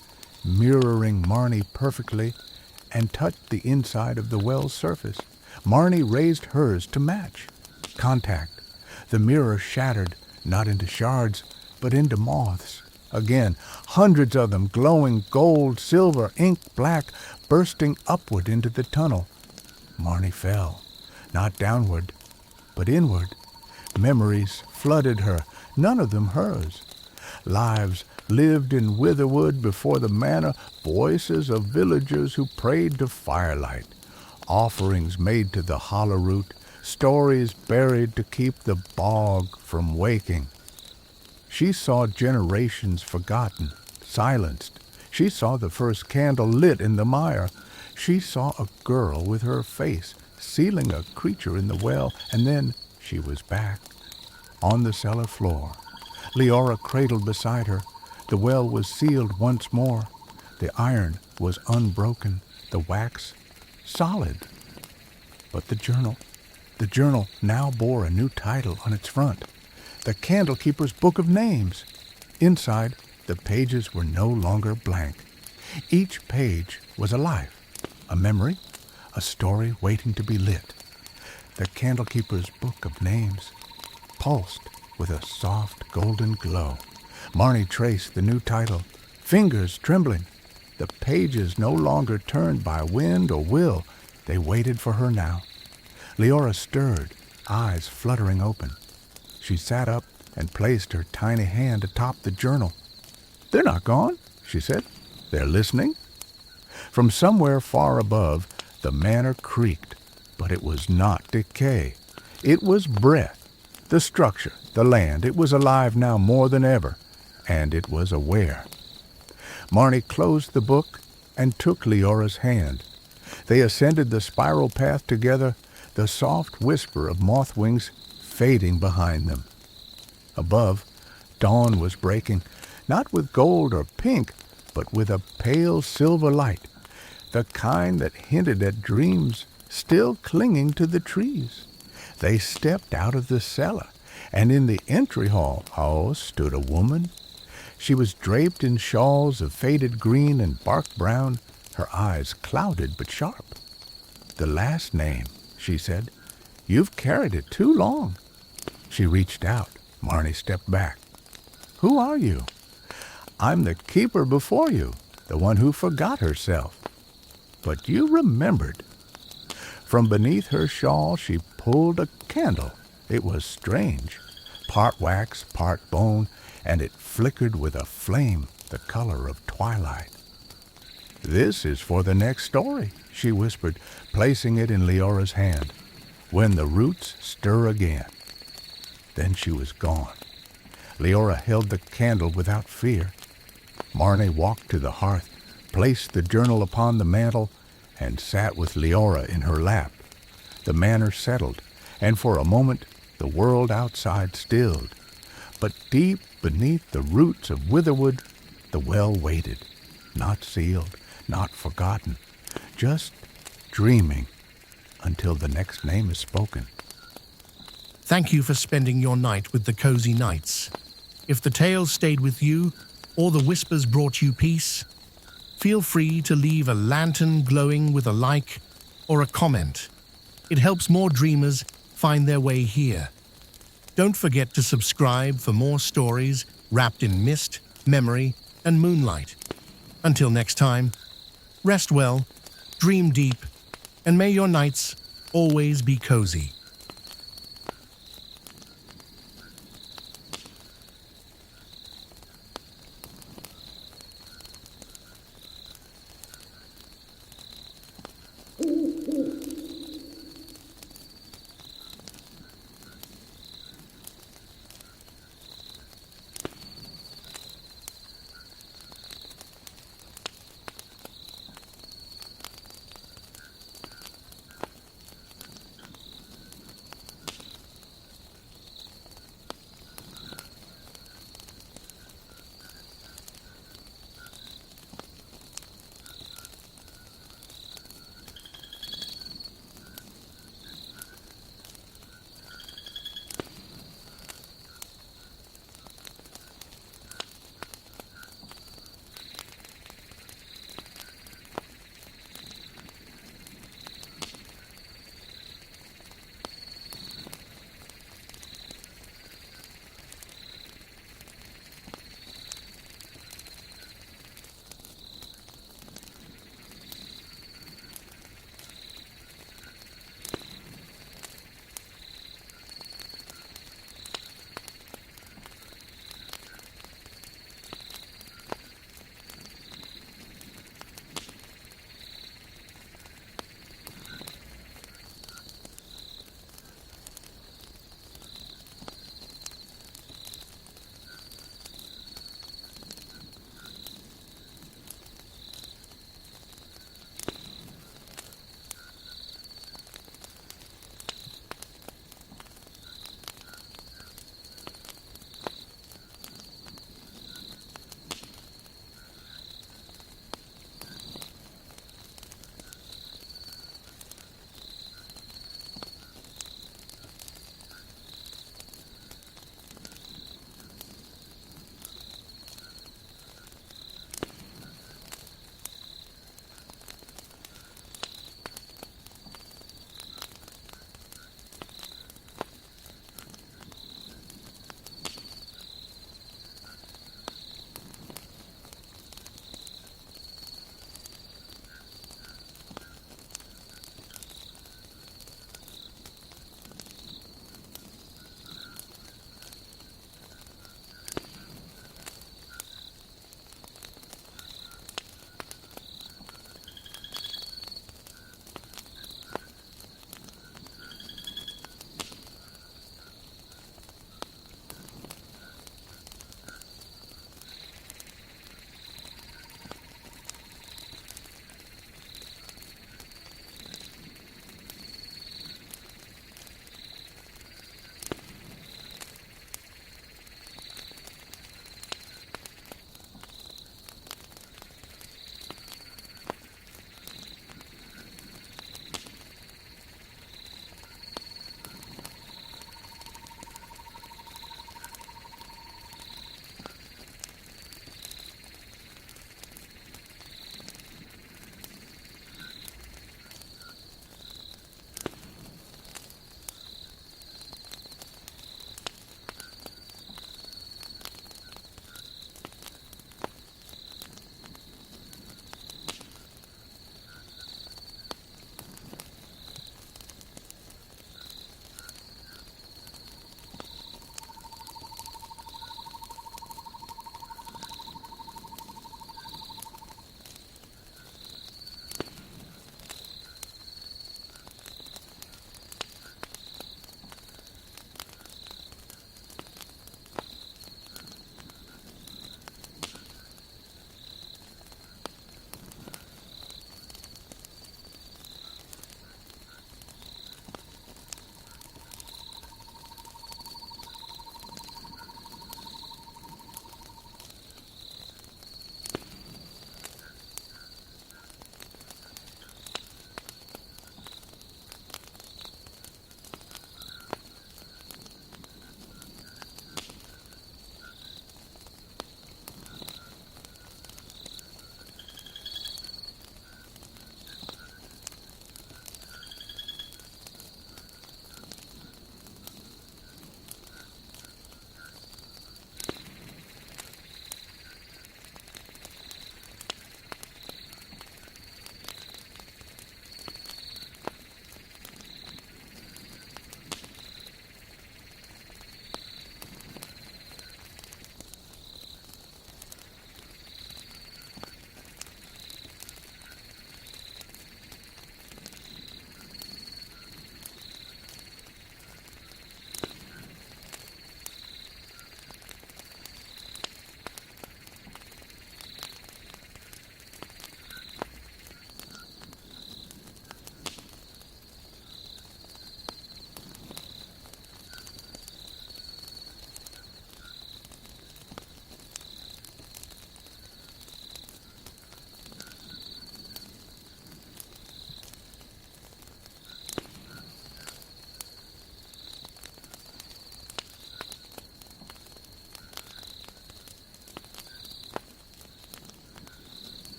mirroring Marnie perfectly, and touched the inside of the well's surface. Marnie raised hers to match. Contact. The mirror shattered, not into shards, but into moths. Again, hundreds of them, glowing gold, silver, ink black, bursting upward into the tunnel. Marnie fell, not downward, but inward. Memories flooded her, none of them hers. Lives lived in Witherwood before the manor, voices of villagers who prayed to firelight, offerings made to the hollow root, stories buried to keep the bog from waking. She saw generations forgotten, silenced. She saw the first candle lit in the mire. She saw a girl with her face sealing a creature in the well, and then she was back, on the cellar floor. Leora cradled beside her. The well was sealed once more. The iron was unbroken, the wax solid. But the journal now bore a new title on its front. The Candlekeeper's Book of Names. Inside, the pages were no longer blank. Each page was a life, a memory, a story waiting to be lit. The Candlekeeper's Book of Names pulsed with a soft golden glow. Marnie traced the new title, fingers trembling. The pages no longer turned by wind or will. They waited for her now. Leora stirred, eyes fluttering open. She sat up and placed her tiny hand atop the journal. "They're not gone," she said. "They're listening." From somewhere far above, the manor creaked, but it was not decay. It was breath. The structure, the land, it was alive now more than ever, and it was aware. Marnie closed the book and took Leora's hand. They ascended the spiral path together, the soft whisper of moth wings fading behind them. Above, dawn was breaking, not with gold or pink, but with a pale silver light, the kind that hinted at dreams still clinging to the trees. They stepped out of the cellar, and in the entry hall, stood a woman. She was draped in shawls of faded green and bark brown, her eyes clouded but sharp. "The last name," she said. "You've carried it too long." She reached out. Marnie stepped back. "Who are you?" "I'm the keeper before you, the one who forgot herself." "But you remembered." From beneath her shawl she pulled a candle. It was strange, part wax, part bone, and it flickered with a flame the color of twilight. "This is for the next story," she whispered, placing it in Leora's hand. "When the roots stir again." Then she was gone. Leora held the candle without fear. Marnie walked to the hearth, placed the journal upon the mantel, and sat with Leora in her lap. The manor settled, and for a moment the world outside stilled. But deep beneath the roots of Witherwood, the well waited, not sealed, not forgotten, just dreaming until the next name is spoken. Thank you for spending your night with the Cozy Nights. If the tales stayed with you, or the whispers brought you peace, feel free to leave a lantern glowing with a like or a comment. It helps more dreamers find their way here. Don't forget to subscribe for more stories wrapped in mist, memory, and moonlight. Until next time, rest well, dream deep, and may your nights always be cozy.